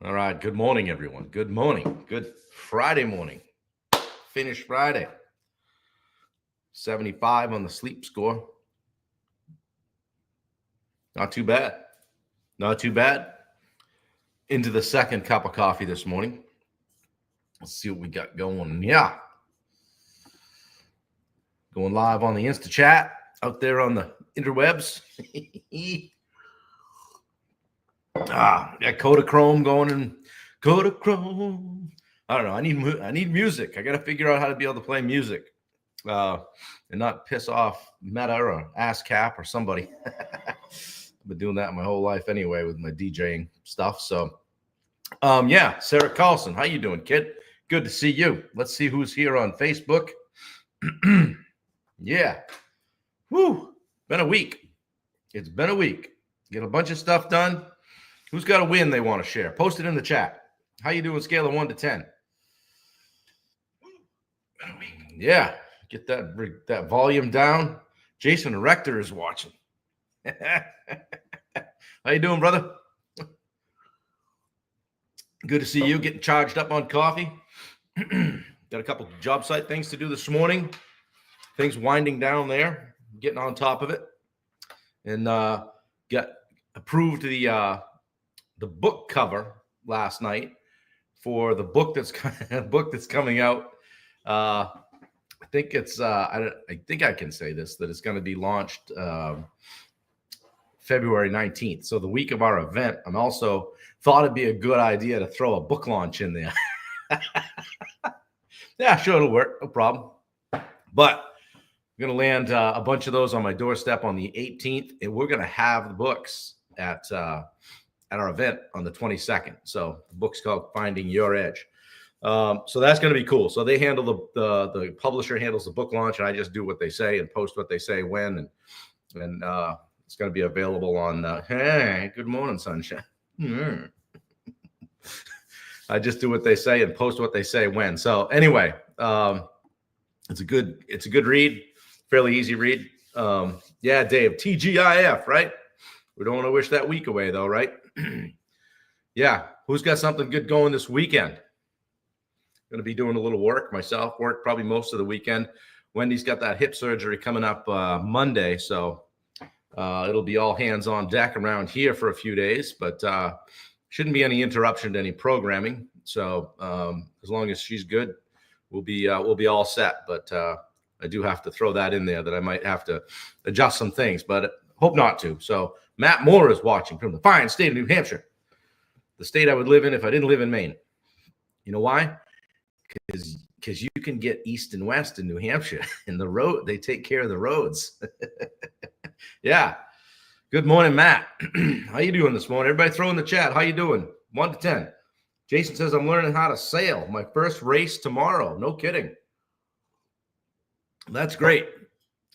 All right. Good morning, everyone. Good morning. Good Friday morning. Finished Friday. 75 on the sleep score. Not too bad. Not too bad. Into the second cup of coffee this morning. Let's see what we got going. Yeah. Going live on the Insta chat out there on the interwebs. Kodachrome going in. Kodachrome. I don't know. I need music. I got to figure out how to be able to play music and not piss off Meta or ASCAP or somebody. I've been doing that my whole life anyway with my DJing stuff. So, Sarah Carlson, how you doing, kid? Good to see you. Let's see who's here on Facebook. Yeah. Woo. Been a week. It's been a week. Get a bunch of stuff done. Who's got a win they want to share? Post it in the chat. How you doing, scale of 1 to 10? Yeah. Get that volume down. Jason Rector is watching. How you doing, brother? Good to see you getting charged up on coffee. Got a couple job site things to do this morning. Things winding down there, getting on top of it, and got approved the book cover last night for the book that's coming out. I think it's I think I can say this, that it's going to be launched February 19th. So the week of our event, I'm also thought it'd be a good idea to throw a book launch in there. Yeah, sure, it'll work. No problem. But I'm going to land a bunch of those on my doorstep on the 18th, and we're going to have the books at our event on the 22nd. So the book's called Finding Your Edge. So that's going to be cool. So they handle the publisher handles the book launch, and I just do what they say and post what they say when, and it's going to be available on. Hey, good morning, sunshine. I just do what they say and post what they say when. So anyway, it's a good read, fairly easy read. Yeah, Dave, TGIF, right? We don't want to wish that week away though, right? Yeah, who's got something good going this weekend? Going to be doing a little work myself. Work probably most of the weekend. Wendy's got that hip surgery coming up Monday, so it'll be all hands on deck around here for a few days, but shouldn't be any interruption to any programming. So as long as she's good, we'll be all set. But I do have to throw that in there that I might have to adjust some things, but hope not to. So Matt Moore is watching from the fine state of New Hampshire, the state I would live in if I didn't live in Maine. You know why? Because you can get east and west in New Hampshire, and the road, they take care of the roads. Yeah. Good morning, Matt. How you doing this morning? Everybody throw in the chat. How you doing? 1 to 10. Jason says, I'm learning how to sail. My first race tomorrow. No kidding. That's great.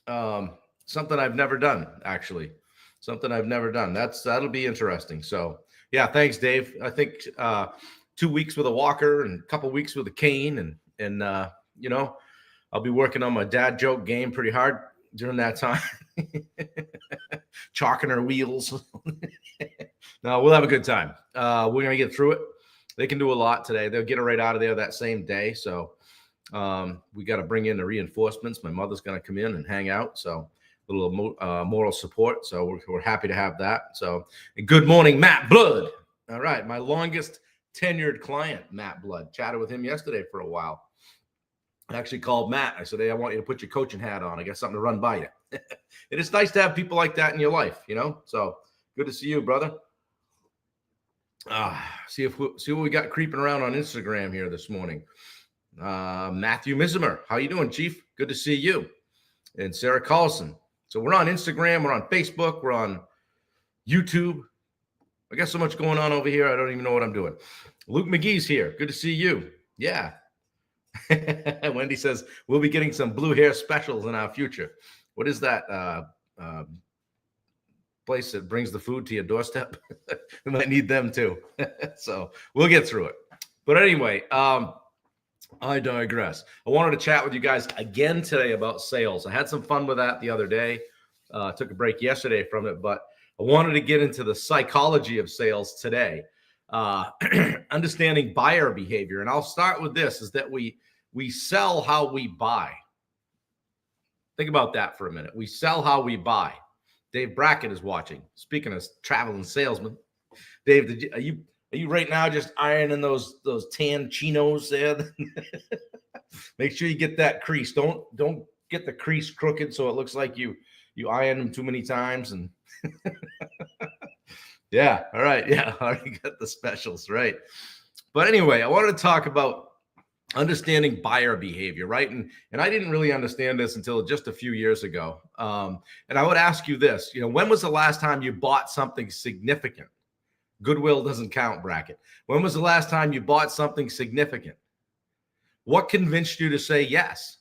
Something I've never done, actually. Something I've never done. That'll be interesting. So, yeah, thanks, Dave. I think 2 weeks with a walker and a couple weeks with a cane, and I'll be working on my dad joke game pretty hard during that time. Chalking our wheels. No, we'll have a good time. We're going to get through it. They can do a lot today. They'll get it right out of there that same day. So we got to bring in the reinforcements. My mother's going to come in and hang out. So a little moral support. So we're happy to have that. So good morning, Matt Blood. All right. My longest tenured client, Matt Blood. Chatted with him yesterday for a while. I actually called Matt. I said, hey, I want you to put your coaching hat on. I got something to run by you. And it's nice to have people like that in your life, So good to see you, brother. See what we got creeping around on Instagram here this morning. Matthew Misimer, how you doing, Chief? Good to see you. And Sarah Carlson. So we're on Instagram, we're on Facebook, we're on YouTube. I got so much going on over here, I don't even know what I'm doing. Luke McGee's here. Good to see you. Yeah. Wendy says we'll be getting some blue hair specials in our future. What is that place that brings the food to your doorstep? We might need them too. So we'll get through it. But anyway, I digress. I wanted to chat with you guys again today about sales. I had some fun with that the other day. Took a break yesterday from it, but I wanted to get into the psychology of sales today. Understanding buyer behavior. And I'll start with this, is that we sell how we buy. Think about that for a minute. We sell how we buy. Dave Brackett is watching. Speaking of traveling salesman, Dave, are you right now just ironing those tan chinos there? Make sure you get that crease. Don't get the crease crooked so it looks like you iron them too many times. And yeah, all right, yeah, already got the specials, right? But anyway, I wanted to talk about understanding buyer behavior, right? And I didn't really understand this until just a few years ago. And I would ask you this, when was the last time you bought something significant? Goodwill doesn't count, Brackett. When was the last time you bought something significant? What convinced you to say yes?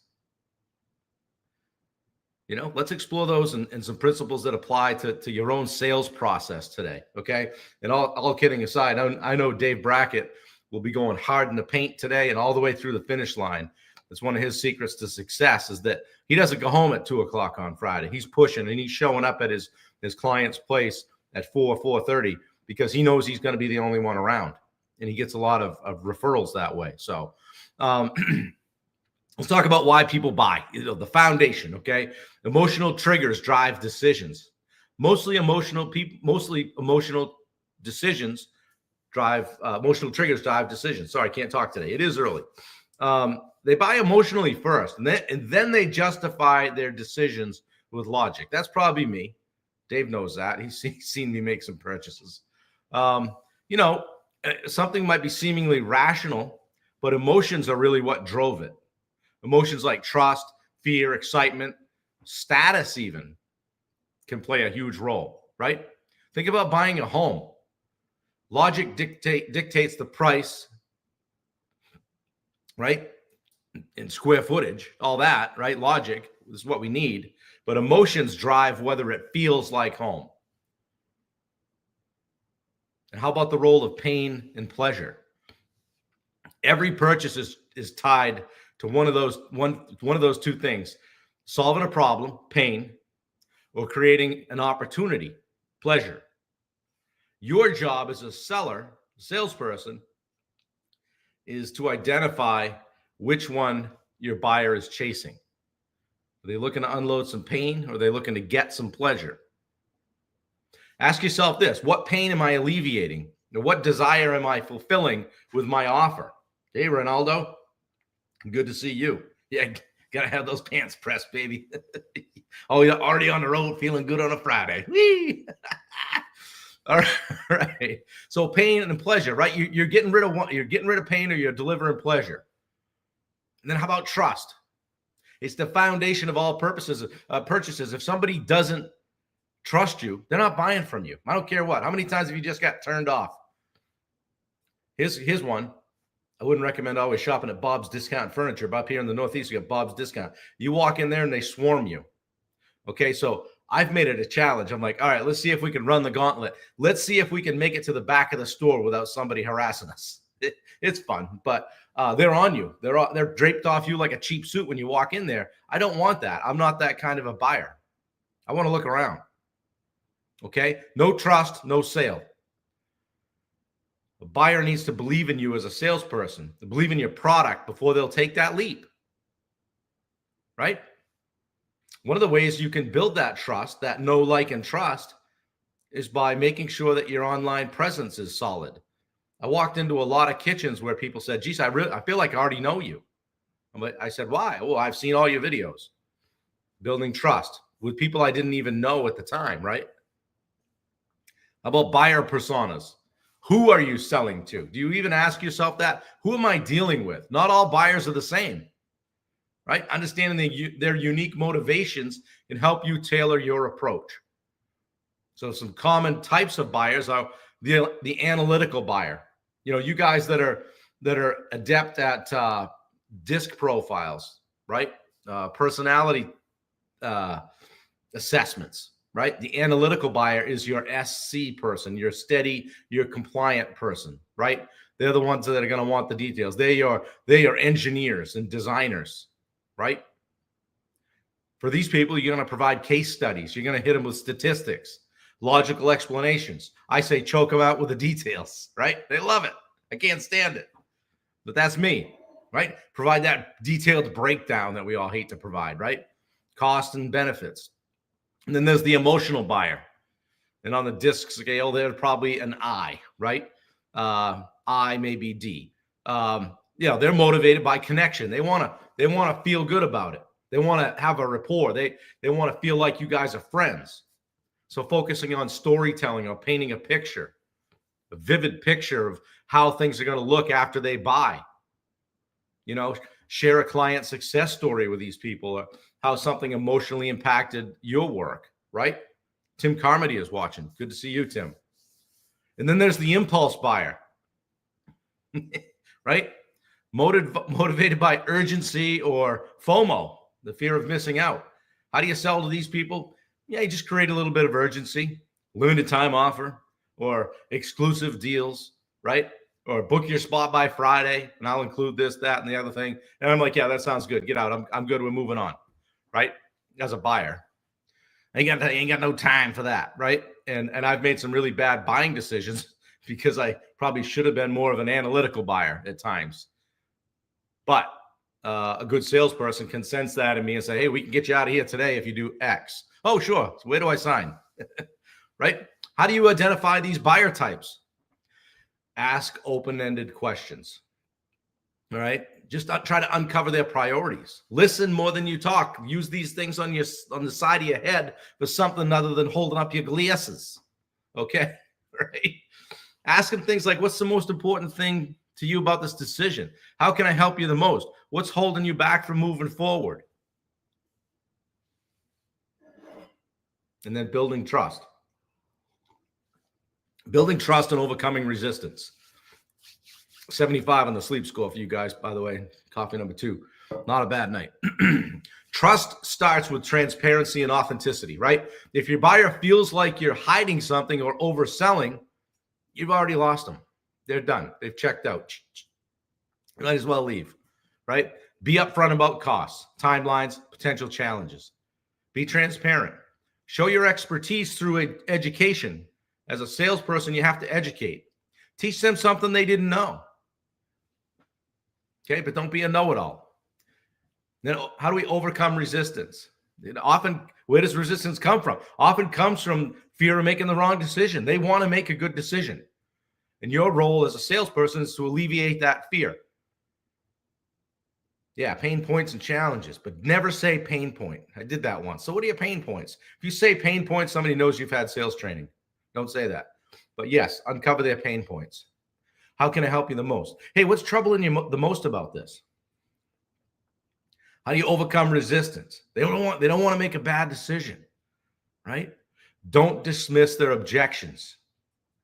Let's explore those and some principles that apply to your own sales process today, okay? And all kidding aside, I know Dave Brackett will be going hard in the paint today and all the way through the finish line. That's one of his secrets to success, is that he doesn't go home at 2:00 on Friday. He's pushing and he's showing up at his client's place at 4:30 because he knows he's going to be the only one around, and he gets a lot of referrals that way. So let's talk about why people buy. The foundation, okay? Emotional triggers drive decisions. Mostly emotional decisions emotional triggers drive decisions. Sorry, I can't talk today. It is early. They buy emotionally first, and then they justify their decisions with logic. That's probably me. Dave knows that. He's seen me make some purchases. Something might be seemingly rational, but emotions are really what drove it. Emotions like trust, fear, excitement, status even can play a huge role, right? Think about buying a home. Logic dictates the price, right? In square footage, all that, right? Logic is what we need, but emotions drive whether it feels like home. And how about the role of pain and pleasure? Every purchase is tied to one of those two things: solving a problem, pain, or creating an opportunity, pleasure. Your job as a salesperson, is to identify which one your buyer is chasing. Are they looking to unload some pain, or are they looking to get some pleasure? Ask yourself this: what pain am I alleviating? What desire am I fulfilling with my offer? Hey, Ronaldo, good to see you. Yeah, gotta have those pants pressed, baby. Oh, you're already on the road, feeling good on a Friday. Whee! All right. So pain and pleasure, right? You're getting rid of one. You're getting rid of pain, or you're delivering pleasure. And then how about trust? It's the foundation of all purchases. If somebody doesn't trust you, they're not buying from you. I don't care what. How many times have you just got turned off? Here's one. I wouldn't recommend always shopping at Bob's Discount Furniture. But up here in the Northeast, you got Bob's Discount. You walk in there and they swarm you. Okay, so I've made it a challenge. I'm like, all right, let's see if we can run the gauntlet. Let's see if we can make it to the back of the store without somebody harassing us. It's fun, but they're on you. They're draped off you like a cheap suit when you walk in there. I don't want that. I'm not that kind of a buyer. I want to look around. Okay, no trust, no sale. A buyer needs to believe in you as a salesperson, to believe in your product before they'll take that leap, right? One of the ways you can build that trust, that know, like, and trust, is by making sure that your online presence is solid. I walked into a lot of kitchens where people said, geez, I feel like I already know you. I said, why? Well, I've seen all your videos. Building trust with people I didn't even know at the time, right? How about buyer personas? Who are you selling to? Do you even ask yourself that? Who am I dealing with? Not all buyers are the same, right? Understanding their unique motivations can help you tailor your approach. So some common types of buyers are the analytical buyer. You guys that are adept at DISC profiles, right? Personality assessments. Right? The analytical buyer is your SC person, your steady, your compliant person, right? They're the ones that are going to want the details. They are engineers and designers, right? For these people, you're going to provide case studies. You're going to hit them with statistics. Logical explanations. I say choke them out with the details, right? They love it. I can't stand it. But that's me, right? Provide that detailed breakdown that we all hate to provide, right? Cost and benefits. And then there's the emotional buyer. And on the DISC scale, they're probably an I, right? I, maybe D. They're motivated by connection. They want to feel good about it. They want to have a rapport. They want to feel like you guys are friends. So focusing on storytelling or painting a picture, a vivid picture of how things are going to look after they buy. Share a client success story with these people, or how something emotionally impacted your work, right? Tim Carmody is watching. Good to see you, Tim. And then there's the impulse buyer, right? Motivated by urgency or FOMO, the fear of missing out. How do you sell to these people? Yeah, you just create a little bit of urgency, limited time offer, or exclusive deals, right? Or book your spot by Friday, and I'll include this, that, and the other thing. And I'm like, yeah, that sounds good. Get out. I'm good. We're moving on, right? As a buyer, I ain't got no time for that, right? And I've made some really bad buying decisions because I probably should have been more of an analytical buyer at times. But a good salesperson can sense that in me and say, hey, we can get you out of here today if you do X. Oh, sure. So where do I sign? Right? How do you identify these buyer types? Ask open-ended questions. All right? Just try to uncover their priorities. Listen more than you talk. Use these things on the side of your head for something other than holding up your glasses. Okay? Right? Ask them things like, what's the most important thing to you about this decision? How can I help you the most? What's holding you back from moving forward? And then building trust. Building trust and overcoming resistance. 75 on the sleep score for you guys, by the way. Coffee number 2. Not a bad night. Trust starts with transparency and authenticity, right? If your buyer feels like you're hiding something or overselling, you've already lost them. They're done. They've checked out. You might as well leave, right? Be upfront about costs, timelines, potential challenges. Be transparent. Show your expertise through education. As a salesperson, you have to educate. Teach them something they didn't know. Okay, but don't be a know-it-all. Then how do we overcome resistance? Where does resistance come from? Often comes from fear of making the wrong decision. They want to make a good decision. And your role as a salesperson is to alleviate that fear. Yeah, pain points and challenges, but never say pain point. I did that once. So what are your pain points? If you say pain points, somebody knows you've had sales training. Don't say that. But yes, uncover their pain points. How can I help you the most? Hey, what's troubling you the most about this? How do you overcome resistance? They don't want to make a bad decision, right? Don't dismiss their objections.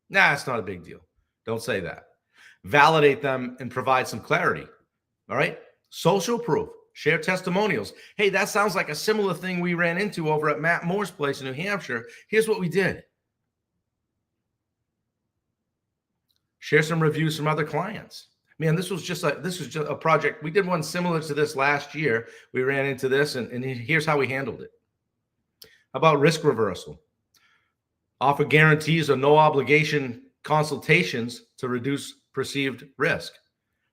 Nah, it's not a big deal. Don't say that. Validate them and provide some clarity. All right? Social proof. Share testimonials. Hey, that sounds like a similar thing we ran into over at Matt Moore's place in New Hampshire. Here's what we did. Share some reviews from other clients. Man, this was just a project. We did one similar to this last year. We ran into this, and here's how we handled it. How about risk reversal? Offer guarantees or no obligation consultations to reduce perceived risk.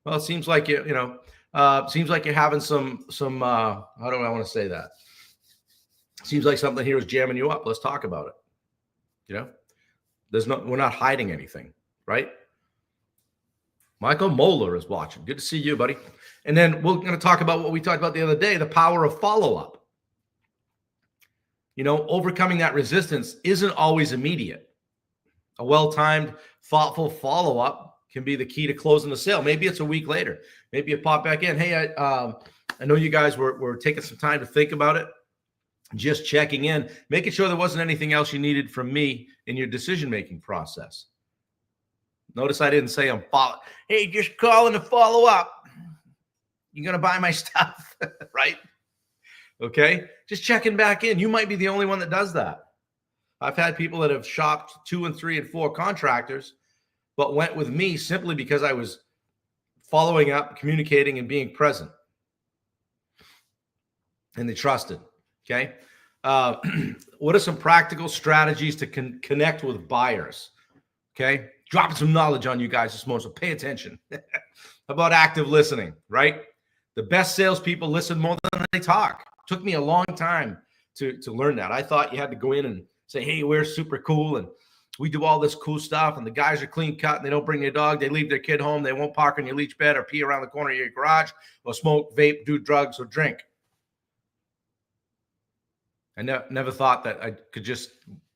Well, it seems like you're having some how do I want to say that? Seems like something here is jamming you up. Let's talk about it. We're not hiding anything, right? Michael Moeller is watching. Good to see you, buddy. And then we're going to talk about what we talked about the other day, the power of follow-up. Overcoming that resistance isn't always immediate. A well-timed, thoughtful follow-up can be the key to closing the sale. Maybe it's a week later. Maybe you pop back in. Hey, I know you guys were taking some time to think about it. Just checking in, making sure there wasn't anything else you needed from me in your decision-making process. Notice I didn't say I'm following. Hey, just calling to follow up. You're going to buy my stuff, right? Okay. Just checking back in. You might be the only one that does that. I've had people that have shopped 2 and 3 and 4 contractors, but went with me simply because I was following up, communicating, and being present. And they trusted. Okay. What are some practical strategies to connect with buyers? Okay. Dropping some knowledge on you guys this morning, so pay attention. About active listening, right? The best salespeople listen more than they talk. Took me a long time to learn that. I thought you had to go in and say, hey, we're super cool and we do all this cool stuff, and the guys are clean cut and they don't bring their dog, they leave their kid home, they won't park on your leach bed or pee around the corner of your garage or smoke, vape, do drugs, or drink. I never thought that I could just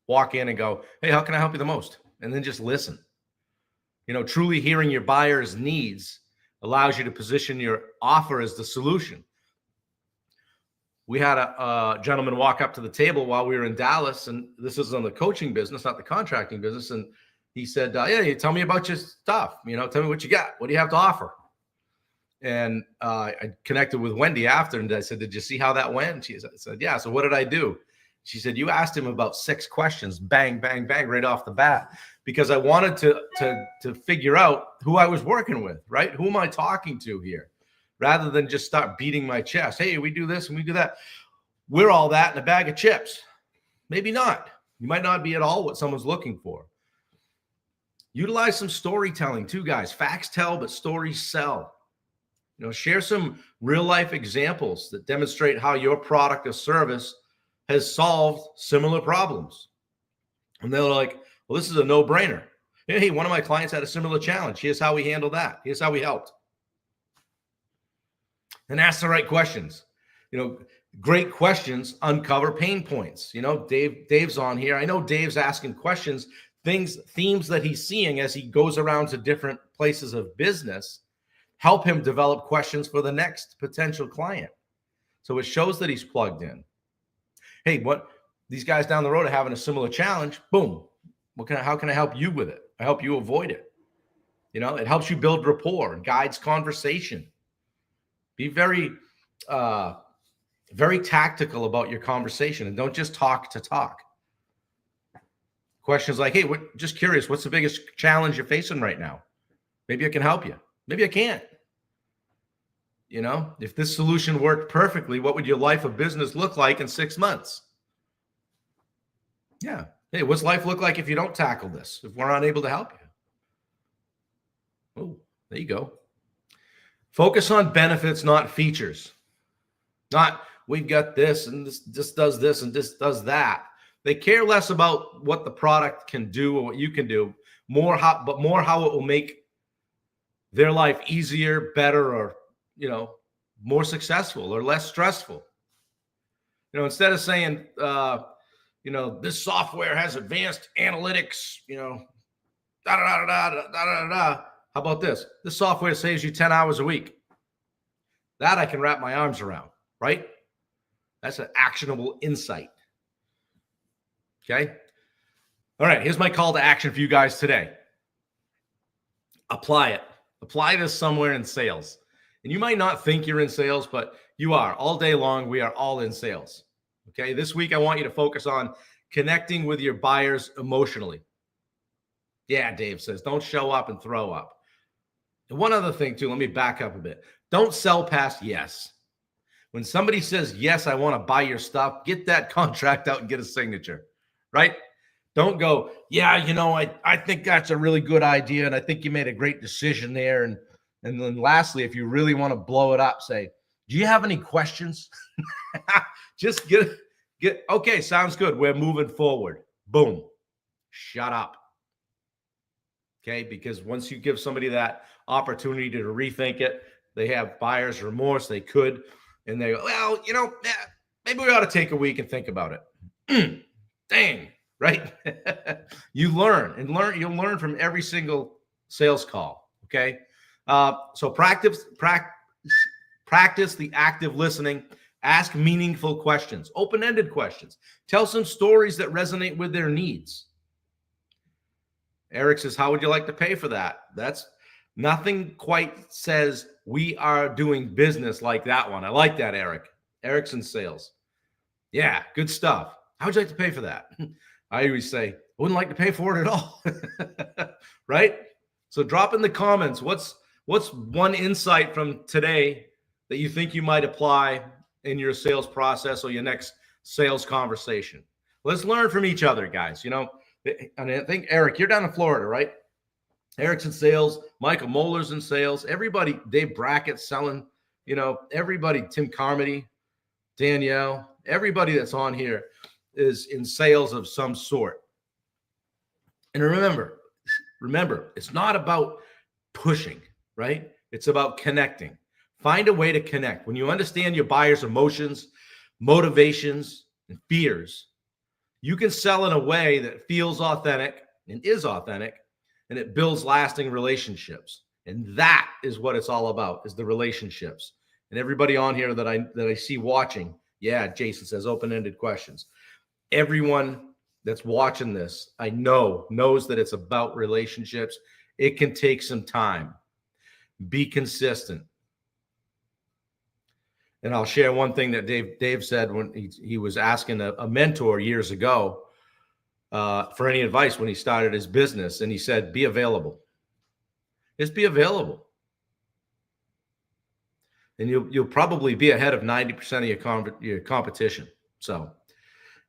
walk in and go, hey, how can I help you the most? And then just listen. Truly hearing your buyer's needs allows you to position your offer as the solution. We had a gentleman walk up to the table while we were in Dallas, and this is on the coaching business, not the contracting business. And he said, yeah, tell me about your stuff. Tell me what you got. What do you have to offer? And I connected with Wendy after, and I said, did you see how that went? She said, yeah. So what did I do? She said, you asked him about 6 questions, bang, bang, bang, right off the bat, because I wanted to figure out who I was working with, right? Who am I talking to here? Rather than just start beating my chest. Hey, we do this and we do that. We're all that in a bag of chips. Maybe not. You might not be at all what someone's looking for. Utilize some storytelling too, guys. Facts tell, but stories sell. Share some real life examples that demonstrate how your product or service has solved similar problems. And they're like, well, this is a no-brainer. Hey, one of my clients had a similar challenge. Here's how we handled that. Here's how we helped. And ask the right questions. Great questions uncover pain points. Dave's on here. I know Dave's asking questions, themes that he's seeing as he goes around to different places of business, help him develop questions for the next potential client. So it shows that he's plugged in. Hey, what these guys down the road are having a similar challenge. Boom. How can I help you with it? I help you avoid it. It helps you build rapport, guides conversation. Be very, very tactical about your conversation, and don't just talk to talk. Questions like, hey, just curious, what's the biggest challenge you're facing right now? Maybe I can help you. Maybe I can't. If this solution worked perfectly, what would your life of business look like in 6 months? Yeah. Hey, what's life look like if you don't tackle this, if we're unable to help you? Oh, there you go. Focus on benefits, not features. Not, we've got this and this does this and this does that. They care less about what the product can do or what you can do, but more how it will make their life easier, better, or, more successful or less stressful. Instead of saying, this software has advanced analytics, How about this? This software saves you 10 hours a week. That I can wrap my arms around, right? That's an actionable insight. Okay. All right. Here's my call to action for you guys today. Apply it. Apply this somewhere in sales. And you might not think you're in sales, but you are. All day long, we are all in sales. Okay. This week, I want you to focus on connecting with your buyers emotionally. Yeah, Dave says, don't show up and throw up. And one other thing too, let me back up a bit. Don't sell past yes. When somebody says, yes, I want to buy your stuff, get that contract out and get a signature, right? Don't go, yeah, I think that's a really good idea. And I think you made a great decision there. And then lastly, if you really want to blow it up, say, do you have any questions? Just get, okay, sounds good. We're moving forward. Boom. Shut up. Okay, because once you give somebody that opportunity to rethink it, they have buyer's remorse. They could, and they go, well, maybe we ought to take a week and think about it. Dang, right? You learn. You'll learn from every single sales call. Okay, so practice the active listening. Ask meaningful questions, open-ended questions. Tell some stories that resonate with their needs. Eric says, how would you like to pay for that? That's nothing quite says we are doing business like that one. I like that, Eric. Eric's in sales. Yeah, good stuff. How would you like to pay for that? I always say, I wouldn't like to pay for it at all. Right? So drop in the comments. What's one insight from today that you think you might apply in your sales process or your next sales conversation. Let's learn from each other, guys. And I think, Eric, you're down in Florida, right? Eric's in sales. Michael Moeller's in sales. Everybody, Dave Brackett's selling. Everybody, Tim Carmody, Danielle, everybody that's on here is in sales of some sort. And remember, it's not about pushing, right? It's about connecting. Find a way to connect. When you understand your buyer's emotions, motivations, and fears, you can sell in a way that feels authentic and is authentic, and it builds lasting relationships. And that is what it's all about, is the relationships. And everybody on here that I see watching, yeah, Jason says open-ended questions. Everyone that's watching this, I know, knows that it's about relationships. It can take some time. Be consistent. And I'll share one thing that Dave said when he was asking a mentor years ago for any advice when he started his business. And he said, be available. Just be available. And you'll probably be ahead of 90% of your competition. So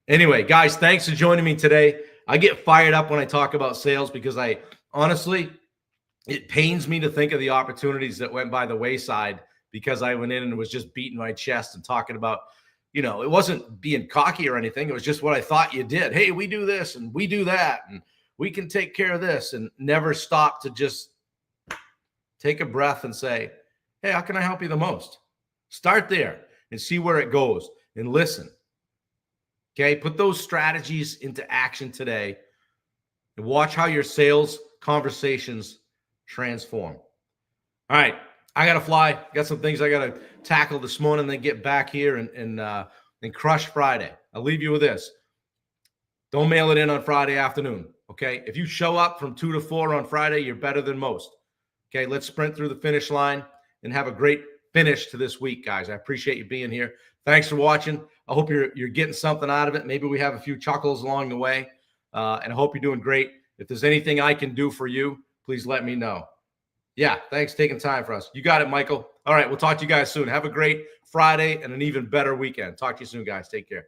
anyway, guys, thanks for joining me today. I get fired up when I talk about sales because honestly, it pains me to think of the opportunities that went by the wayside because I went in and was just beating my chest and talking about, it wasn't being cocky or anything. It was just what I thought you did. Hey, we do this and we do that and we can take care of this, and never stop to just take a breath and say, hey, how can I help you the most? Start there and see where it goes and listen. Okay, put those strategies into action today and watch how your sales conversations transform. All right, I got to fly. Got some things I got to tackle this morning, then get back here and crush Friday. I'll leave you with this. Don't mail it in on Friday afternoon, okay? If you show up from 2 to 4 on Friday, you're better than most. Okay, let's sprint through the finish line and have a great finish to this week, guys. I appreciate you being here. Thanks for watching. I hope you're getting something out of it. Maybe we have a few chuckles along the way, and I hope you're doing great. If there's anything I can do for you, please let me know. Yeah, thanks for taking time for us. You got it, Michael. All right, we'll talk to you guys soon. Have a great Friday and an even better weekend. Talk to you soon, guys. Take care.